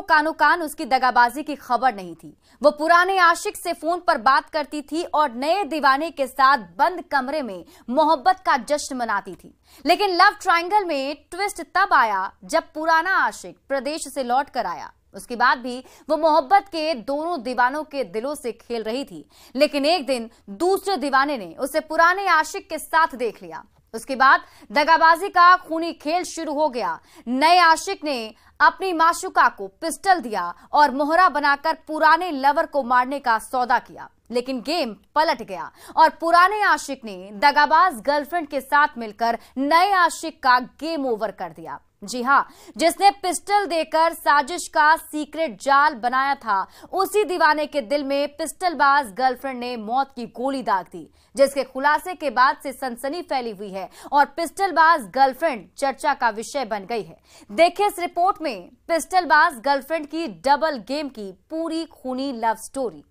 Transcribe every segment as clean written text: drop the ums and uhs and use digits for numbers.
कानो कान उसकी दगाबाजी की खबर नहीं थी। वो पुराने आशिक से फोन पर बात करती थी और नए दीवाने के साथ बंद कमरे में मोहब्बत का जश्न मनाती थी। लेकिन लव ट्रायंगल में ट्विस्ट तब आया जब पुराना आशिक प्रदेश से लौट कर आया। उसके बाद भी वो मोहब्बत के दोनों दीवानों के दिलों से खेल रही थी। लेकिन एक दिन दूसरे दीवाने ने उसे पुराने आशिक के साथ देख लिया। उसके बाद दगाबाजी का खूनी खेल शुरू हो गया। नए आशिक ने अपनी माशुका को पिस्टल दिया और मोहरा बनाकर पुराने लवर को मारने का सौदा किया। लेकिन गेम पलट गया और पुराने आशिक ने दगाबाज गर्लफ्रेंड के साथ मिलकर नए आशिक का गेम ओवर कर दिया। जी हां, जिसने पिस्टल देकर साजिश का सीक्रेट जाल बनाया था, उसी दीवाने के दिल में पिस्टलबाज गर्लफ्रेंड ने मौत की गोली दाग दी, जिसके खुलासे के बाद से सनसनी फैली हुई है और पिस्टलबाज गर्लफ्रेंड चर्चा का विषय बन गई है। देखिए इस रिपोर्ट में पिस्टलबाज गर्लफ्रेंड की डबल गेम की पूरी खूनी लव स्टोरी।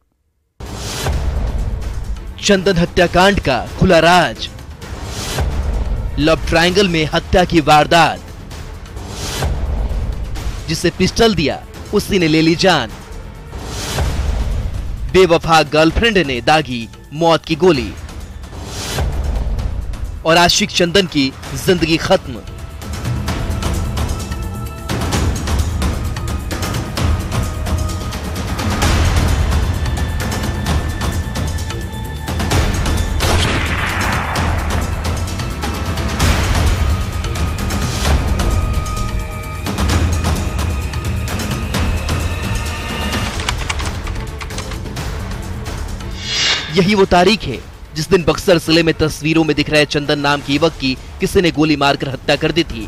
चंदन हत्याकांड का खुला राज, लव ट्रायंगल में हत्या की वारदात, जिसे पिस्टल दिया उसी ने ले ली जान, बेवफा गर्लफ्रेंड ने दागी मौत की गोली और आशिक चंदन की जिंदगी खत्म। यही वो तारीख है जिस दिन बक्सर जिले में तस्वीरों में दिख रहे चंदन नाम के युवक की किसी ने गोली मारकर हत्या कर दी थी,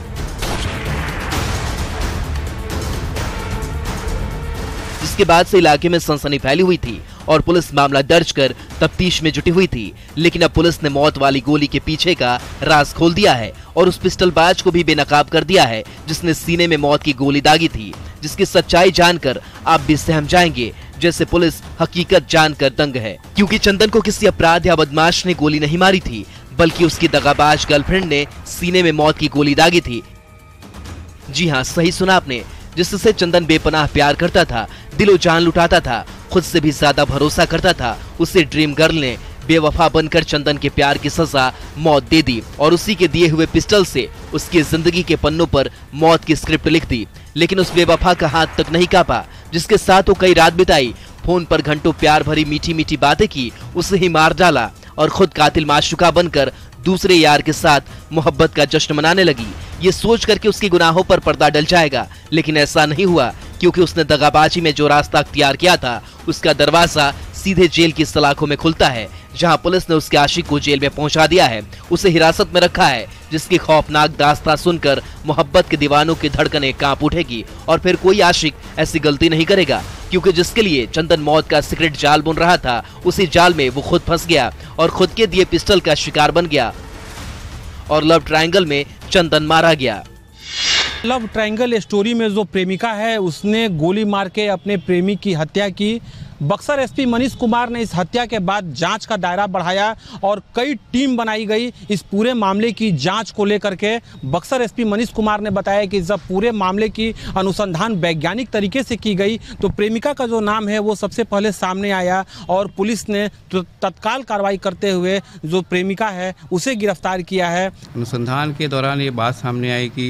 जिसके बाद से इलाके में सनसनी फैली हुई थी और पुलिस मामला दर्ज कर तफ्तीश में जुटी हुई थी। लेकिन अब पुलिस ने मौत वाली गोली के पीछे का राज खोल दिया है और उस पिस्टलबाज को भी बेनकाब कर दिया है जिसने सीने में मौत की गोली दागी थी, जिसकी सच्चाई जानकर आप भी सहम जाएंगे जैसे पुलिस हकीकत जानकर दंग है। क्योंकि चंदन को किसी अपराध या बदमाश ने गोली नहीं मारी थी, बल्कि उसकी दगाबाज गर्लफ्रेंड ने सीने में मौत की गोली दागी थी। जी हाँ, सही सुना आपने, जिससे चंदन बेपनाह प्यार करता था, दिलो जान लुटाता था, खुद से भी ज्यादा भरोसा करता था। उसे ड्रीम गर्ल ने बेवफा बनकर चंदन के प्यार की सजा मौत दे दी और उसी के दिए हुए पिस्टल से उसकी जिंदगी के पन्नों पर मौत की स्क्रिप्ट लिख दी। लेकिन उस बेवफा का हाथ तक नहीं कांपा जिसके साथ वो कई रात बिताई, फोन पर घंटों प्यार भरी मीठी मीठी बातें की, उसे ही मार डाला और खुद कातिल माशुका बनकर दूसरे यार के साथ मोहब्बत का जश्न मनाने लगी, ये सोच करके उसके गुनाहों पर पर्दा डल जाएगा। लेकिन ऐसा नहीं हुआ, क्योंकि उसने दगाबाजी में जो रास्ता अख्तियार किया था उसका दरवाजा सीधे जेल की सलाखों में खुलता है, जहां पुलिस ने उसके आशिक को जेल में पहुंचा दिया है, उसे हिरासत में रखा है, जिसकी खौफनाक दास्तां सुनकर मोहब्बत के दीवानों की धड़कनें कांप उठेगी और फिर कोई आशिक ऐसी गलती नहीं करेगा। क्योंकि जिसके लिए चंदन मौत का सीक्रेट जाल बुन रहा था, उसी जाल में वो खुद फंस गया और खुद के दिए पिस्टल का शिकार बन गया और लव ट्रायंगल में चंदन मारा गया। लव ट्रायंगल स्टोरी में जो प्रेमिका है उसने गोली मार के अपने प्रेमी की हत्या की। बक्सर एसपी मनीष कुमार ने इस हत्या के बाद जांच का दायरा बढ़ाया और कई टीम बनाई गई इस पूरे मामले की जांच को लेकर के। बक्सर एसपी मनीष कुमार ने बताया कि जब पूरे मामले की अनुसंधान वैज्ञानिक तरीके से की गई तो प्रेमिका का जो नाम है वो सबसे पहले सामने आया और पुलिस ने तत्काल कार्रवाई करते हुए जो प्रेमिका है उसे गिरफ्तार किया है। अनुसंधान के दौरान ये बात सामने आई कि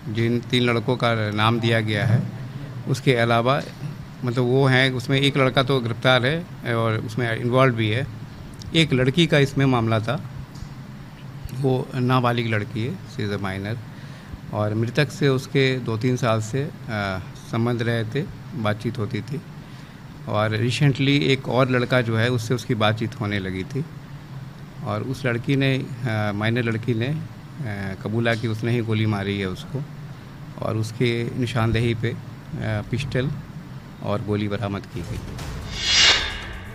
जिन 3 लड़कों का नाम दिया गया है उसके अलावा मतलब वो हैं, उसमें एक लड़का तो गिरफ्तार है और उसमें इन्वॉल्व भी है। एक लड़की का इसमें मामला था, वो नाबालिग लड़की है, शी इज़ अ माइनर, और मृतक से उसके 2-3 साल से संबंध रहे थे, बातचीत होती थी और रिसेंटली एक और लड़का जो है उससे उसकी बातचीत होने लगी थी और उस लड़की ने माइनर लड़की ने कबूला कि उसने ही गोली मारी है उसको और उसके निशानदेही पे पिस्टल और गोली बरामद की गई।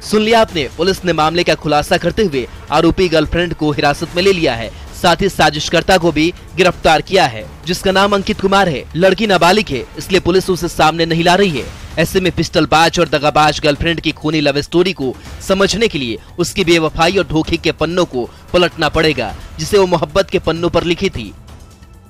सुन लिया आपने, पुलिस ने मामले का खुलासा करते हुए आरोपी गर्लफ्रेंड को हिरासत में ले लिया है, साथ ही साजिशकर्ता को भी गिरफ्तार किया है, जिसका नाम अंकित कुमार है। लड़की नाबालिग है, इसलिए पुलिस उसे सामने नहीं ला रही है। ऐसे में पिस्टलबाज और दगाबाज गर्लफ्रेंड की खूनी लव स्टोरी को समझने के लिए उसकी बेवफाई और धोखे के पन्नों को पलटना पड़ेगा, जिसे वो मोहब्बत के पन्नों पर लिखी थी।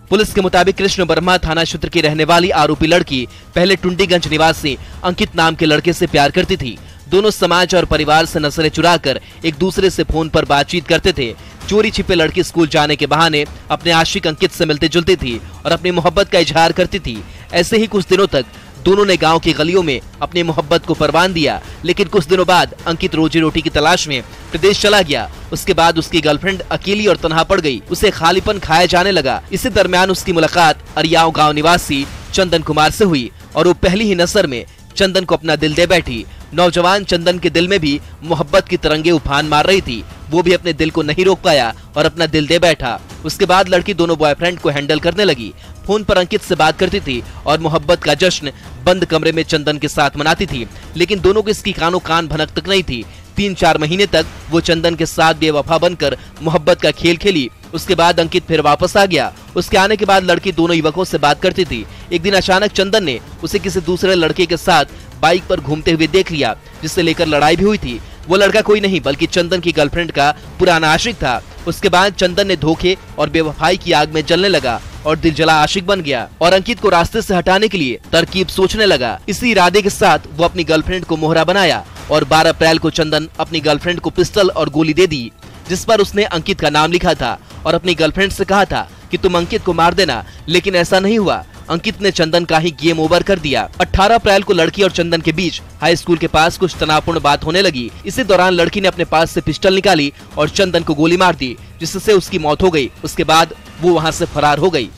पुलिस के मुताबिक कृष्ण वर्मा थाना क्षेत्र की रहने वाली आरोपी लड़की पहले टुंडीगंज निवासी अंकित नाम के लड़के से प्यार करती थी। दोनों समाज और परिवार से नजरें चुराकर एक दूसरे से फोन पर बातचीत करते थे। चोरी छिपे लड़की स्कूल जाने के बहाने अपने आशिक अंकित से मिलती जुलती थी और अपनी मोहब्बत का इजहार करती थी। ऐसे ही कुछ दिनों तक दोनों ने गांव की गलियों में अपनी मोहब्बत को परवान दिया, लेकिन कुछ दिनों बाद अंकित रोजी रोटी की तलाश में प्रदेश चला गया। उसके बाद उसकी गर्लफ्रेंड अकेली और तनहा पड़ गई, उसे खालीपन खाया जाने लगा। इसी दरमियान उसकी मुलाकात अरियाव गांव निवासी चंदन कुमार से हुई और वो पहली ही नजर में चंदन को अपना दिल दे बैठी। नौजवान चंदन के दिल में भी मोहब्बत की तरंगे उफान मार रही थी। वो भी अपने दिल को नहीं रोक पाया और अपना दिल दे बैठा। उसके बाद लड़की दोनों बॉयफ्रेंड को हैंडल करने लगी। फोन पर अंकित से बात करती थी और मोहब्बत का जश्न बंद कमरे में चंदन के साथ मनाती थी, लेकिन दोनों को इसकी कानों कान भनक तक नहीं थी। 3-4 महीने तक वो चंदन के साथ बेवफा बनकर मोहब्बत का खेल खेली। उसके बाद अंकित फिर वापस आ गया। उसके आने के बाद लड़की दोनों युवकों से बात करती थी। एक दिन अचानक चंदन ने उसे किसी दूसरे लड़के के साथ बाइक पर घूमते हुए देख लिया, जिससे लेकर लड़ाई भी हुई थी। वो लड़का कोई नहीं बल्कि चंदन की गर्लफ्रेंड का पुराना आशिक था। उसके बाद चंदन ने धोखे और बेवफाई की आग में जलने लगा और दिल जला आशिक बन गया और अंकित को रास्ते से हटाने के लिए तरकीब सोचने लगा। इसी इरादे के साथ वो अपनी गर्लफ्रेंड को मोहरा बनाया और 12 अप्रैल को चंदन अपनी गर्लफ्रेंड को पिस्टल और गोली दे दी, जिस पर उसने अंकित का नाम लिखा था और अपनी गर्लफ्रेंड से कहा था कि तुम अंकित को मार देना, लेकिन ऐसा नहीं हुआ। अंकित ने चंदन का ही गेम ओवर कर दिया। 18 अप्रैल को लड़की और चंदन के बीच हाई स्कूल के पास कुछ तनावपूर्ण बात होने लगी। इसी दौरान लड़की ने अपने पास से पिस्टल निकाली और चंदन को गोली मार दी, जिससे उसकी मौत हो गई। उसके बाद वो वहां से फरार हो गई।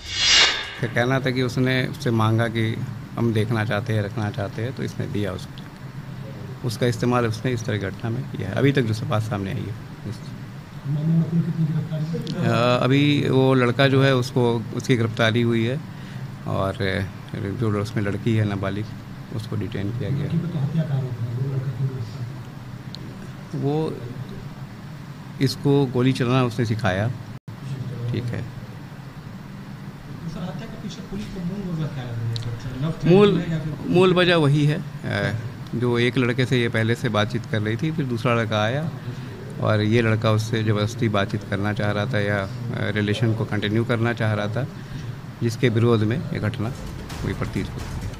कहना था कि उसने उससे मांगा कि हम देखना चाहते हैं, रखना चाहते हैं, तो इसने दिया उसको। उसका इस्तेमाल उसने इस तरह की घटना में किया है। अभी तक जो बात सामने आई है। अभी वो लड़का जो है उसकी गिरफ्तारी हुई है और जो उसमें लड़की है नाबालिग, उसको डिटेन किया गया। वो इसको गोली चलाना उसने सिखाया। ठीक है। मूल वजह वही है, जो एक लड़के से ये पहले से बातचीत कर रही थी, फिर दूसरा लड़का आया और ये लड़का उससे ज़बरदस्ती बातचीत करना चाह रहा था या रिलेशन को कंटिन्यू करना चाह रहा था, जिसके विरोध में ये घटना हुई प्रतीत होती है।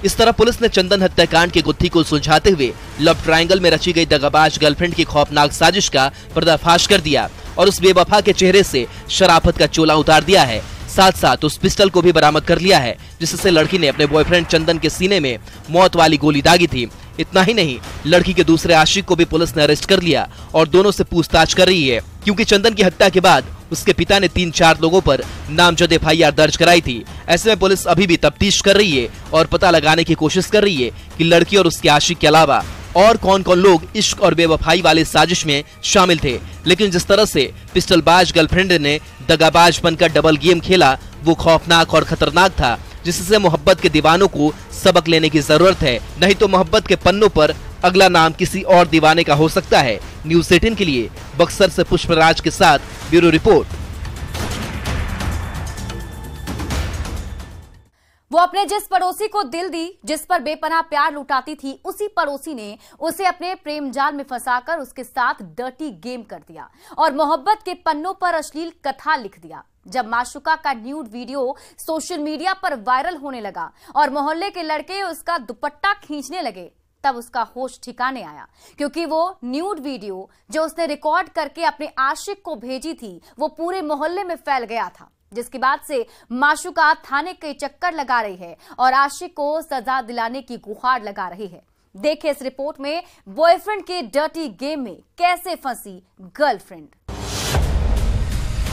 इस तरह पुलिस ने चंदन हत्याकांड की गुत्थी को सुलझाते हुए लव ट्रायंगल में रची गई दगाबाज गर्लफ्रेंड की खौफनाक साजिश का पर्दाफाश कर दिया और उस बेवफा के चेहरे से शराफत का चोला उतार दिया है। साथ साथ उस पिस्टल को भी बरामद कर लिया है, जिससे लड़की ने अपने बॉयफ्रेंड चंदन के सीने में मौत वाली गोली दागी थी। इतना ही नहीं, लड़की के दूसरे आशिक को भी पुलिस ने अरेस्ट कर लिया और दोनों से पूछताछ कर रही है, क्योंकि चंदन की हत्या के बाद उसके पिता ने 3-4 लोगों पर नामजद FIR दर्ज कराई थी। ऐसे में पुलिस अभी भी तफ्तीश कर रही है और पता लगाने की कोशिश कर रही है कि लड़की और उसके आशिक के अलावा और कौन कौन लोग इश्क और बेवफाई वाले साजिश में शामिल थे। लेकिन जिस तरह से पिस्टलबाज गर्लफ्रेंड ने दगाबाज बनकर डबल गेम खेला, वो खौफनाक और खतरनाक था, जिससे मोहब्बत के दीवानों को सबक लेने की जरूरत है। नहीं तो मोहब्बत के पन्नों पर अगला नाम किसी और दीवाने का हो सकता है। न्यूज़ 18 के लिए बक्सर से पुष्पराज के साथ ब्यूरो रिपोर्ट। वो अपने जिस पड़ोसी को दिल दी, जिस पर बेपनाह प्यार लुटाती थी, उसी पड़ोसी ने उसे अपने प्रेम जाल में फंसाकर उसके साथ डर्टी गेम कर दिया और मोहब्बत के पन्नों पर अश्लील कथा लिख दिया। जब माशुका का न्यूड वीडियो सोशल मीडिया पर वायरल होने लगा और मोहल्ले के लड़के उसका दुपट्टा खींचने लगे, तब उसका होश ठिकाने आया, क्योंकि वो न्यूड वीडियो जो उसने रिकॉर्ड करके अपने आशिक को भेजी थी, वो पूरे मोहल्ले में फैल गया था। जिसके बाद से माशुका थाने के चक्कर लगा रही है और आशिक को सजा दिलाने की गुहार लगा रही है। देखिए इस रिपोर्ट में बॉयफ्रेंड के डर्टी गेम में कैसे फंसी गर्लफ्रेंड।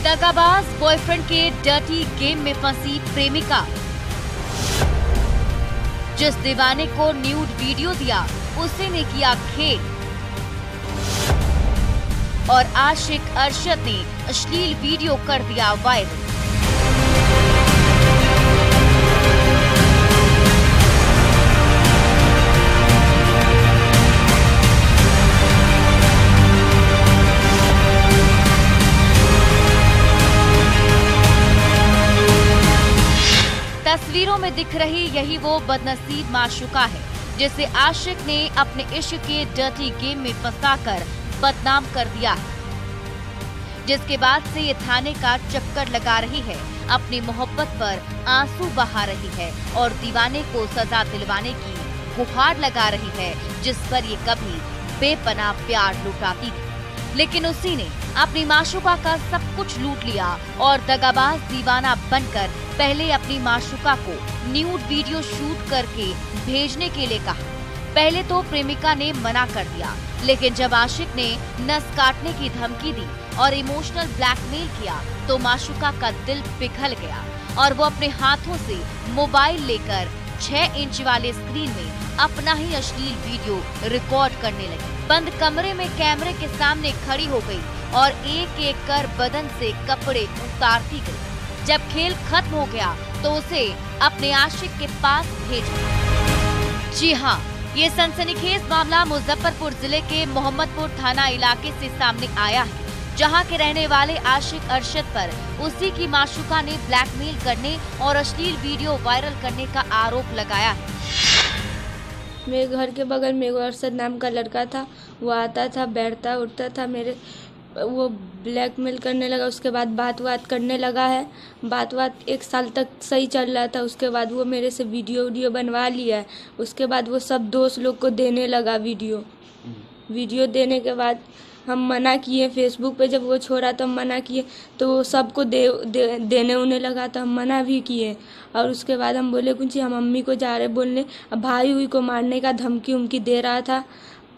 दगाबाज बॉयफ्रेंड के डर्टी गेम में फंसी प्रेमिका। जिस दीवाने को न्यूड वीडियो दिया, उसी ने किया खेल और आशिक अरशद ने अश्लील वीडियो कर दिया वायरल। तस्वीरों में दिख रही यही वो बदनसीब माशुका है, जिसे आशिक ने अपने इश्क के डर्टी गेम में फंसाकर बदनाम कर दिया है, जिसके बाद से ये थाने का चक्कर लगा रही है अपनी मोहब्बत पर आंसू बहा रही है और दीवाने को सजा दिलवाने की गुहार लगा रही है, जिस पर ये कभी बेपनाह प्यार लुटाती थी। लेकिन उसी ने अपनी माशूका का सब कुछ लूट लिया और दगाबाज दीवाना बनकर पहले अपनी माशूका को न्यूड वीडियो शूट करके भेजने के लिए कहा। पहले तो प्रेमिका ने मना कर दिया, लेकिन जब आशिक ने नस काटने की धमकी दी और इमोशनल ब्लैकमेल किया तो माशूका का दिल पिघल गया और वो अपने हाथों से मोबाइल लेकर 6 इंच वाले स्क्रीन में अपना ही अश्लील वीडियो रिकॉर्ड करने लगी। बंद कमरे में कैमरे के सामने खड़ी हो गई और एक एक कर बदन से कपड़े उतारती गई। जब खेल खत्म हो गया तो उसे अपने आशिक के पास भेज दिया। जी हाँ, ये सनसनीखेज मामला मुजफ्फरपुर जिले के मोहम्मदपुर थाना इलाके से सामने आया है, जहां के रहने वाले आशिक अरशद पर उसी की माशूका ने ब्लैकमेल करने और अश्लील वीडियो वायरल करने का आरोप लगाया है। मेरे घर के बगल में अरशद नाम का लड़का था, वो आता था, बैठता उठता था, वो ब्लैकमेल करने लगा। उसके बाद बात करने लगा है। बात 1 साल तक सही चल रहा था। उसके बाद वो मेरे से वीडियो बनवा लिया है। उसके बाद वो सब दोस्त लोग को देने लगा वीडियो देने के बाद हम मना किए। फेसबुक पे जब वो छोड़ा तो हम मना किए, तो वो सबको देने उन्हें लगा, तो हम मना भी किए। और उसके बाद हम बोले कुछ हम मम्मी को जा रहे बोलने, अब भाई हुई को मारने का धमकी दे रहा था।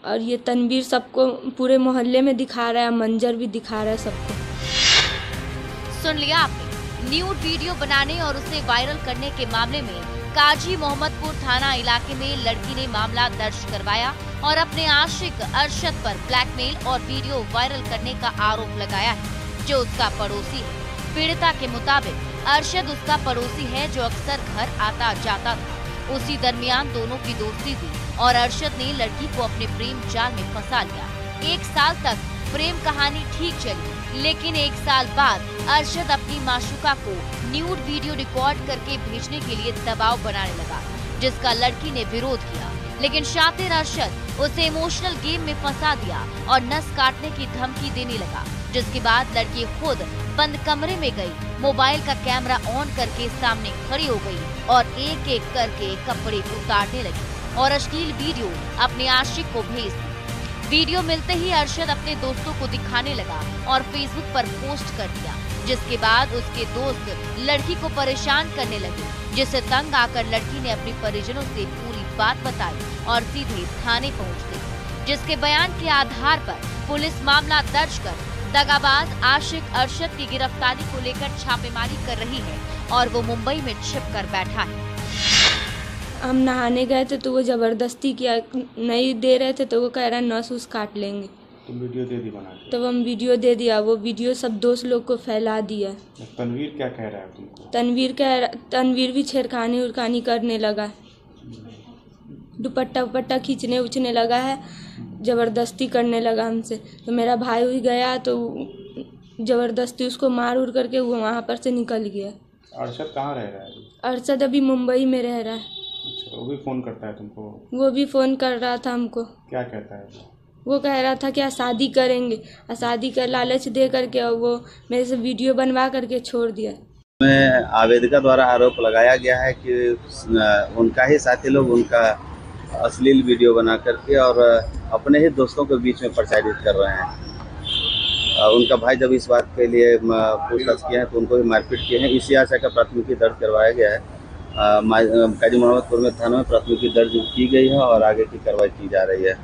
और ये तनवीर सबको पूरे मोहल्ले में दिखा रहा है, मंजर भी दिखा रहा है सबको। सुन लिया आपने, न्यूड वीडियो बनाने और उसे वायरल करने के मामले में काजी मोहम्मदपुर थाना इलाके में लड़की ने मामला दर्ज करवाया और अपने आशिक अरशद पर ब्लैकमेल और वीडियो वायरल करने का आरोप लगाया है, जो उसका पड़ोसी है। पीड़िता के मुताबिक अरशद उसका पड़ोसी है जो अक्सर घर आता जाता था। उसी दरमियान दोनों की दोस्ती थी और अरशद ने लड़की को अपने प्रेम जाल में फंसा लिया। 1 साल तक प्रेम कहानी ठीक चली, लेकिन 1 साल बाद अरशद अपनी माशूका को न्यूड वीडियो रिकॉर्ड करके भेजने के लिए दबाव बनाने लगा, जिसका लड़की ने विरोध किया। लेकिन शातिर अरशद उसे इमोशनल गेम में फंसा दिया और नस काटने की धमकी देने लगा, जिसके बाद लड़की खुद बंद कमरे में गई, मोबाइल का कैमरा ऑन करके सामने खड़ी हो गई और एक एक करके कपड़े उतारने लगी और अश्लील वीडियो अपने आशिक को भेज दी। वीडियो मिलते ही अरशद अपने दोस्तों को दिखाने लगा और फेसबुक पर पोस्ट कर दिया, जिसके बाद उसके दोस्त लड़की को परेशान करने लगे, जिससे तंग आकर लड़की ने अपने परिजनों से पूरी बात बताई और सीधे थाने पहुंच गई, जिसके बयान के आधार पर पुलिस मामला दर्ज कर दगाबाज आशिक अरशद की गिरफ्तारी को लेकर छापेमारी कर रही है और वो मुंबई में छिप कर बैठा है। हम नहाने गए थे तो वो जबरदस्ती किया, नहीं दे रहे थे तो वो कह रहा नस उस काट लेंगे। तुम वीडियो दे दी बना के? तब हम वीडियो दे दिया, वो वीडियो सब दोस्त लोग को फैला दिया। तनवीर क्या कह रहा है तुमको? तनवीर भी छेड़खानी उड़खानी करने लगा, दुपट्टा खींचने उछने लगा है, जबरदस्ती करने लगा हमसे। तो मेरा भाई हुई गया तो जबरदस्ती उसको मार उड़ करके वो वहाँ पर से निकल गया। अरशद कहाँ रह रहा है? अरशद अभी मुंबई में रह रहा है। अच्छा, वो भी फोन करता है तुमको? वो भी फोन कर रहा था हमको। क्या कहता है? वो कह रहा था कि शादी करेंगे, शादी का लालच दे करके और वो मेरे से वीडियो बनवा करके छोड़ दिया। में आवेदिका द्वारा आरोप लगाया गया है कि उनका ही साथी लोग उनका अश्लील वीडियो बना करके और अपने ही दोस्तों के बीच में प्रचारित कर रहे हैं। उनका भाई जब इस बात के लिए पूछताछ किया है तो उनको भी मारपीट किए हैं। इसी आशय का प्राथमिकी दर्ज करवाया गया है। काजी मोहम्मदपुर में थाना में प्राथमिकी दर्ज की गई है और आगे की कार्रवाई की जा रही है।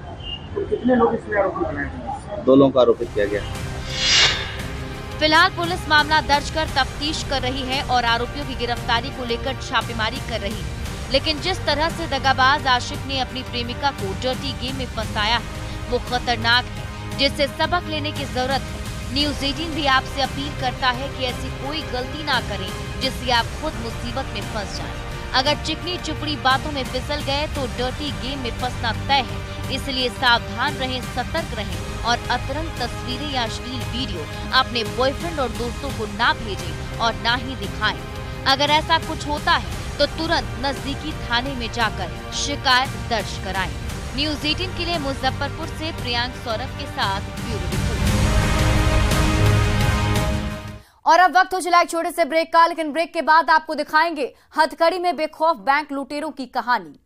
कितने लोग इसमें आरोपी बनाए हैं? 2 लोगों को आरोपित किया गया। फिलहाल पुलिस मामला दर्ज कर तफ्तीश कर रही है और आरोपियों की गिरफ्तारी को लेकर छापेमारी कर रही है। लेकिन जिस तरह से दगाबाज आशिक ने अपनी प्रेमिका को डर्टी गेम में फंसाया है वो खतरनाक है, जिससे सबक लेने की जरूरत है। न्यूज़ 18 भी आपसे अपील करता है कि ऐसी कोई गलती ना करें जिससे आप खुद मुसीबत में फंस जाएं। अगर चिकनी चुपड़ी बातों में फिसल गए तो डर्टी गेम में फंसना तय है। इसलिए सावधान रहें, सतर्क रहें और अतरंग तस्वीरें या अश्लील वीडियो अपने बॉयफ्रेंड और दोस्तों को ना भेजें और ना ही दिखाएं। अगर ऐसा कुछ होता है तो तुरंत नजदीकी थाने में जाकर शिकायत दर्ज कराएं। न्यूज़ 18 के लिए मुजफ्फरपुर से प्रियांक सौरभ के साथ ब्यूरो रिपोर्ट। और अब वक्त हो चला एक छोटे से ब्रेक का, लेकिन ब्रेक के बाद आपको दिखाएंगे हथकड़ी में बेखौफ बैंक लुटेरों की कहानी।